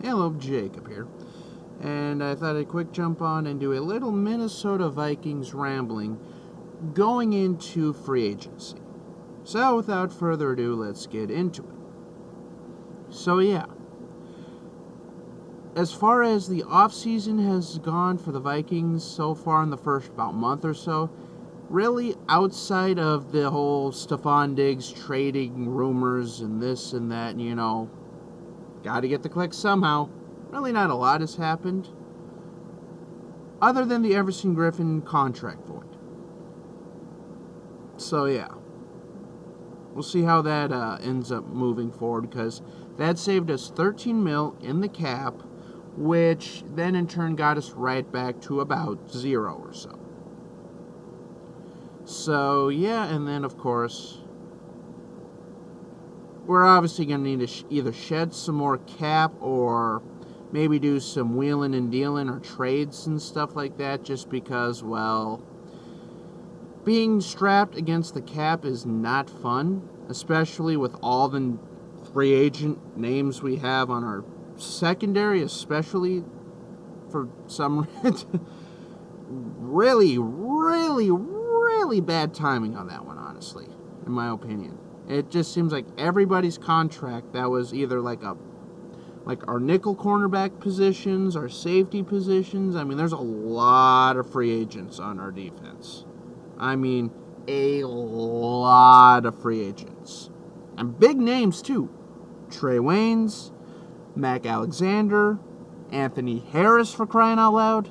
Hello, Jacob here. And I thought I'd quick jump on and do a little Minnesota Vikings rambling going into free agency. So without further ado, let's get into it. So yeah, as far as the offseason has gone for the Vikings so far in the first about month or so, really outside of the whole Stephon Diggs trading rumors and this and that, and got to get the clicks somehow. Really not a lot has happened. Other than the Everson Griffin contract void. So yeah. We'll see how that ends up moving forward, because that saved us $13 million in the cap, which then in turn got us right back to about zero or so. So yeah, and then of course, we're obviously going to need to either shed some more cap or maybe do some wheeling and dealing or trades and stuff like that, just because, well, being strapped against the cap is not fun, especially with all the free agent names we have on our secondary, especially for some really bad timing on that one, honestly, in my opinion. It just seems like everybody's contract that was either like our nickel cornerback positions, our safety positions. I mean, there's a lot of free agents on our defense. I mean, a lot of free agents. And big names, too. Trey Waynes, Mac Alexander, Anthony Harris, for crying out loud,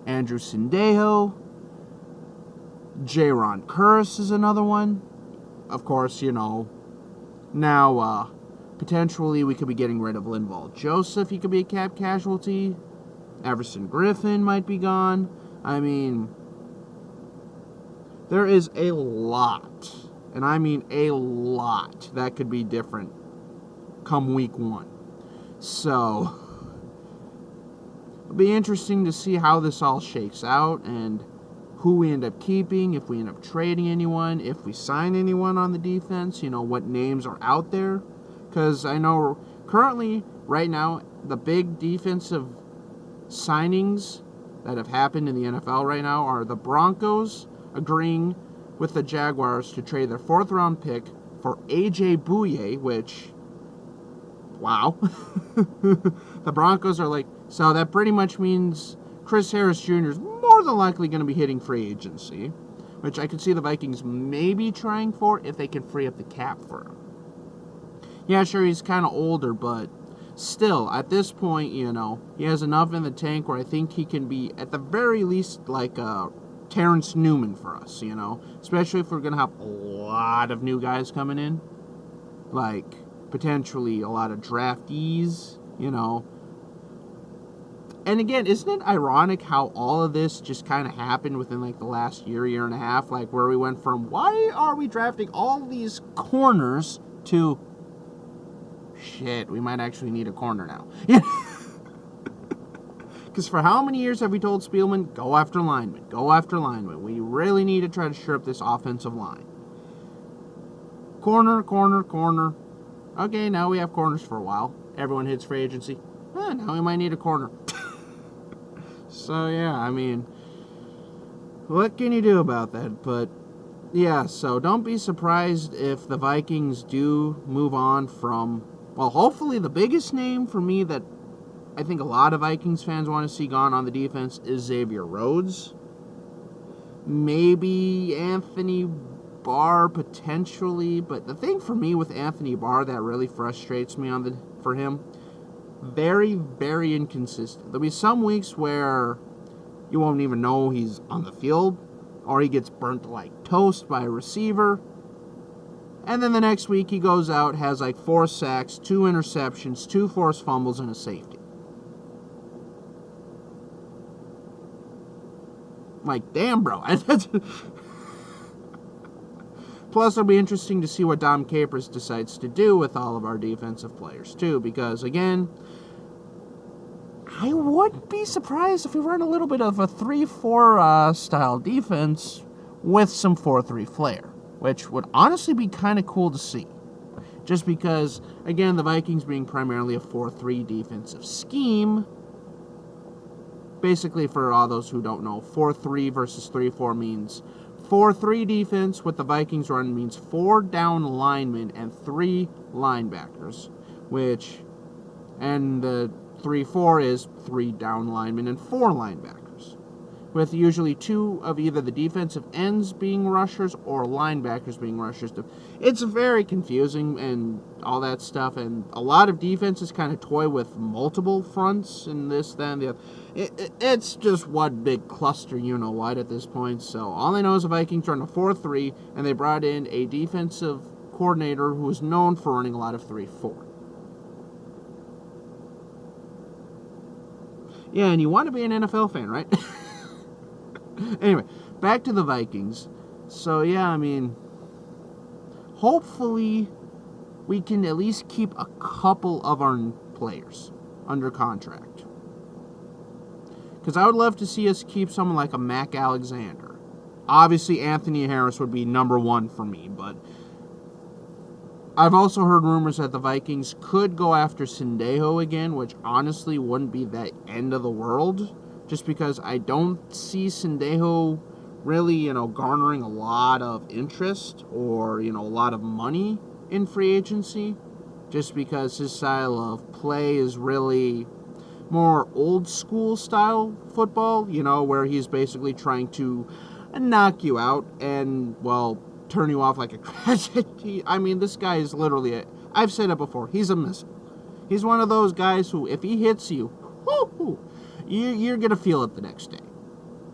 Andrew Sendejo, Jaron Curse is another one. Of course, now, potentially we could be getting rid of Linval Joseph. He could be a cap casualty. Everson Griffin might be gone. I mean, there is a lot, and I mean a lot, that could be different come week one. So, it'll be interesting to see how this all shakes out and who we end up keeping, if we end up trading anyone, if we sign anyone on the defense, what names are out there. Because I know currently, right now, the big defensive signings that have happened in the NFL right now are the Broncos agreeing with the Jaguars to trade their 4th round pick for A.J. Bouye, which, wow. The Broncos are like, so that pretty much means Chris Harris Jr. is more than likely going to be hitting free agency, which I could see the Vikings maybe trying for if they can free up the cap for him. Yeah, sure, he's kind of older, but still, at this point, he has enough in the tank where I think he can be, at the very least, like Terrence Newman for us, especially if we're going to have a lot of new guys coming in, like potentially a lot of draftees, And again, isn't it ironic how all of this just kind of happened within like the last year and a half, like where we went from, why are we drafting all these corners to, shit, we might actually need a corner now. Because for how many years have we told Spielman, go after linemen, go after linemen. We really need to try to shore up this offensive line. Corner. Okay, now we have corners for a while. Everyone hits free agency. Now we might need a corner. So, yeah, I mean, what can you do about that? But, yeah, so don't be surprised if the Vikings do move on from, well, hopefully the biggest name for me that I think a lot of Vikings fans want to see gone on the defense is Xavier Rhodes. Maybe Anthony Barr potentially, but the thing for me with Anthony Barr that really frustrates me for him, very, very inconsistent. There'll be some weeks where you won't even know he's on the field, or he gets burnt like toast by a receiver. And then the next week he goes out, has like 4 sacks, 2 interceptions, 2 forced fumbles, and a safety. Like, damn, bro. Plus, it'll be interesting to see what Dom Capers decides to do with all of our defensive players, too. Because, again, I wouldn't be surprised if we run a little bit of a 3-4 style defense with some 4-3 flair, which would honestly be kind of cool to see. Just because, again, the Vikings being primarily a 4-3 defensive scheme, basically for all those who don't know, 4-3 versus 3-4 means 4-3 defense with the Vikings run means 4 down linemen and 3 linebackers, and the 3-4 is 3 down linemen and 4 linebackers, with usually 2 of either the defensive ends being rushers or linebackers being rushers. It's very confusing and all that stuff, and a lot of defenses kind of toy with multiple fronts and this, that, and the other. It's just one big cluster, you know what, at this point. So all I know is the Vikings run a 4-3, and they brought in a defensive coordinator who is known for running a lot of 3-4. Yeah, and you want to be an NFL fan, right? Anyway, back to the Vikings. So, yeah, I mean, hopefully we can at least keep a couple of our players under contract. Because I would love to see us keep someone like a Mac Alexander. Obviously, Anthony Harris would be number 1 for me, but I've also heard rumors that the Vikings could go after Sendejo again, which honestly wouldn't be the end of the world, just because I don't see Sendejo really, garnering a lot of interest or, a lot of money in free agency, just because his style of play is really more old school style football, where he's basically trying to knock you out and, turn you off like a crash. I mean, this guy is literally, I've said it before, he's a missile. He's one of those guys who, if he hits you, you're going to feel it the next day.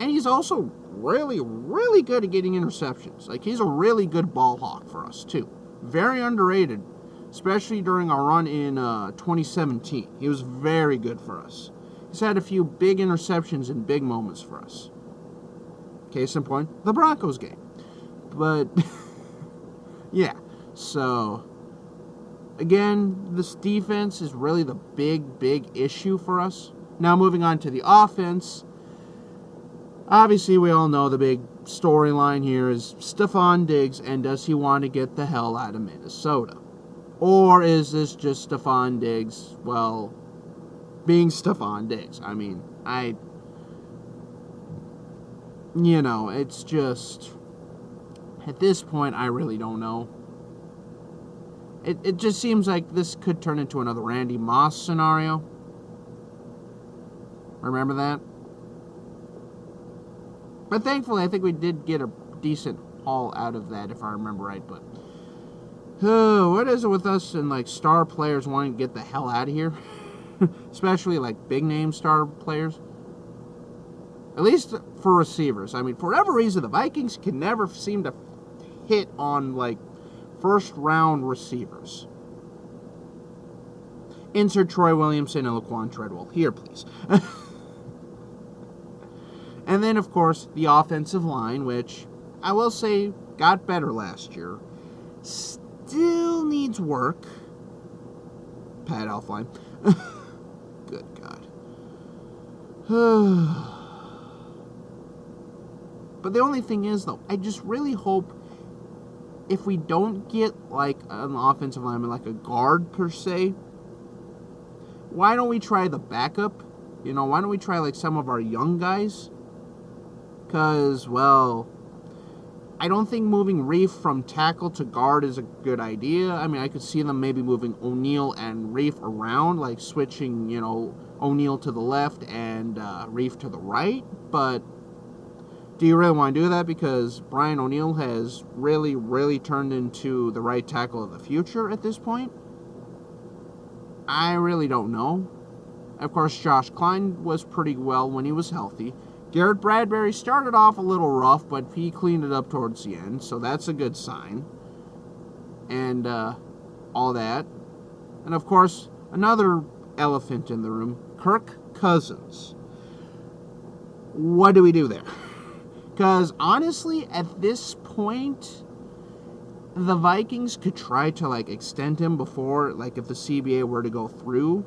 And he's also really, really good at getting interceptions. Like, he's a really good ball hawk for us, too. Very underrated, especially during our run in 2017. He was very good for us. He's had a few big interceptions in big moments for us. Case in point, the Broncos game. But, yeah, so, again, this defense is really the big issue for us. Now, moving on to the offense, obviously we all know the big storyline here is Stephon Diggs, and does he want to get the hell out of Minnesota? Or is this just Stephon Diggs, being Stephon Diggs? I mean, it's just, at this point, I really don't know. It just seems like this could turn into another Randy Moss scenario. Remember that? But thankfully, I think we did get a decent haul out of that, if I remember right. But what is it with us and star players wanting to get the hell out of here? Especially big name star players. At least for receivers. I mean, for whatever reason, the Vikings can never seem to hit on first round receivers. Insert Troy Williamson and Laquan Treadwell. Here, please. And then, of course, the offensive line, which I will say got better last year. Still needs work. Pat Elfline. Good God. But the only thing is, though, I just really hope if we don't get, an offensive lineman, a guard per se, why don't we try the backup? Why don't we try, some of our young guys? Because, I don't think moving Reef from tackle to guard is a good idea. I mean, I could see them maybe moving O'Neal and Reef around, switching, O'Neal to the left and Reef to the right. But do you really want to do that? Because Brian O'Neal has really, really turned into the right tackle of the future at this point. I really don't know. Of course, Josh Klein was pretty well when he was healthy. Garrett Bradbury started off a little rough, but he cleaned it up towards the end, so that's a good sign. And all that. And of course, another elephant in the room, Kirk Cousins. What do we do there? Because honestly, at this point, the Vikings could try to extend him before, if the CBA were to go through.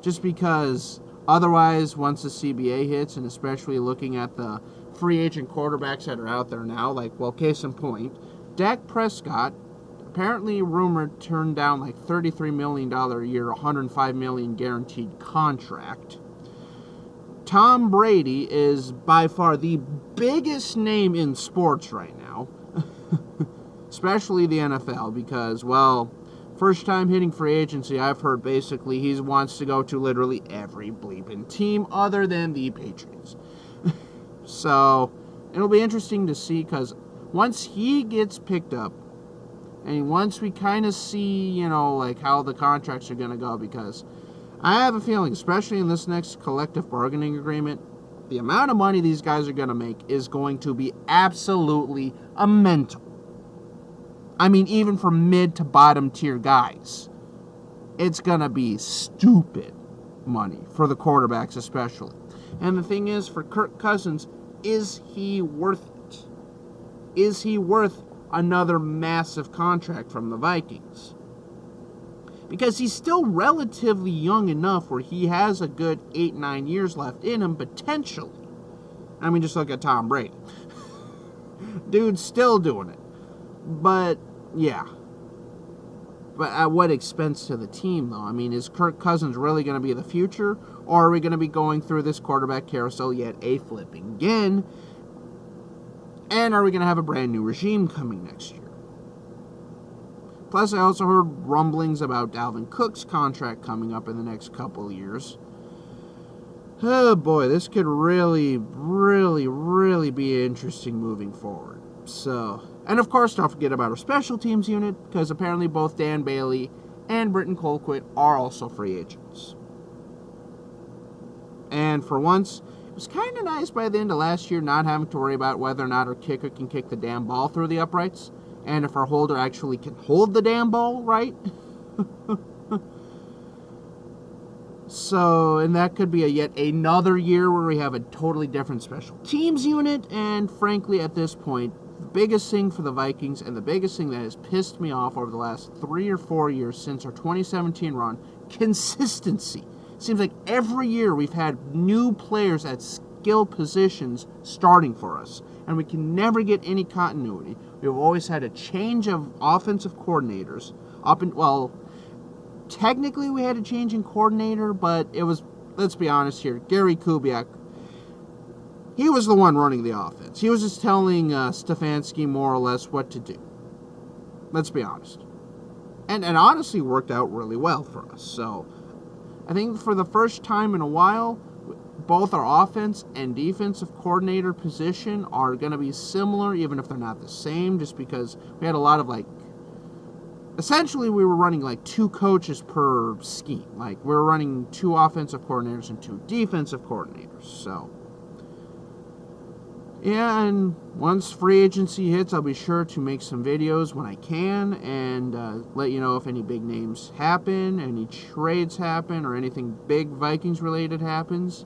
Just because otherwise, once the CBA hits, and especially looking at the free agent quarterbacks that are out there now, case in point, Dak Prescott apparently rumored turned down like $33 million a year, $105 million guaranteed contract. Tom Brady is by far the biggest name in sports right now, especially the NFL, because, well, first time hitting free agency, I've heard basically he wants to go to literally every bleeping team other than the Patriots. So, it'll be interesting to see, because once he gets picked up, and once we kind of see, you know, like how the contracts are going to go, because I have a feeling, especially in this next collective bargaining agreement, the amount of money these guys are going to make is going to be absolutely mental. I mean, even for mid to bottom tier guys, it's going to be stupid money for the quarterbacks especially. And the thing is, for Kirk Cousins, is he worth it? Is he worth another massive contract from the Vikings? Because he's still relatively young enough where he has a good 8-9 years left in him, potentially. I mean, just look at Tom Brady. Dude's still doing it. But, yeah. But at what expense to the team, though? I mean, is Kirk Cousins really going to be the future? Or are we going to be going through this quarterback carousel yet a flipping again? And are we going to have a brand new regime coming next year? Plus, I also heard rumblings about Dalvin Cook's contract coming up in the next couple of years. Oh boy, this could really, really, really be interesting moving forward. So, and of course, don't forget about our special teams unit, because apparently both Dan Bailey and Britton Colquitt are also free agents. And for once, it was kind of nice by the end of last year not having to worry about whether or not our kicker can kick the damn ball through the uprights. And if our holder actually can hold the damn ball, right? So, and that could be yet another year where we have a totally different special teams unit. And frankly, at this point, the biggest thing for the Vikings and the biggest thing that has pissed me off over the last 3 or 4 years since our 2017 run, consistency. It seems like every year we've had new players at skill positions starting for us, and we can never get any continuity. We've always had a change of offensive coordinators. Technically we had a change in coordinator, but it was, let's be honest here, Gary Kubiak, he was the one running the offense. He was just telling Stefanski more or less what to do. Let's be honest. And honestly worked out really well for us. So I think for the first time in a while, both our offense and defensive coordinator position are going to be similar, even if they're not the same, just because we had a lot of, essentially we were running 2 coaches per scheme. We were running 2 offensive coordinators and 2 defensive coordinators. So, yeah, and once free agency hits, I'll be sure to make some videos when I can and let you know if any big names happen, any trades happen, or anything big Vikings related happens.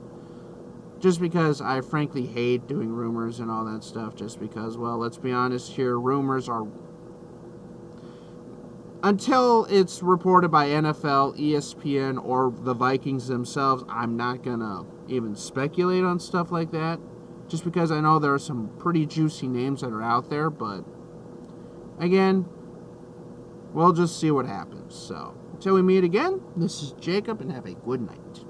Just because I frankly hate doing rumors and all that stuff, just because, well, let's be honest here, rumors are, until it's reported by NFL, ESPN, or the Vikings themselves, I'm not going to even speculate on stuff like that, just because I know there are some pretty juicy names that are out there, but again, we'll just see what happens. So, until we meet again, this is Jacob, and have a good night.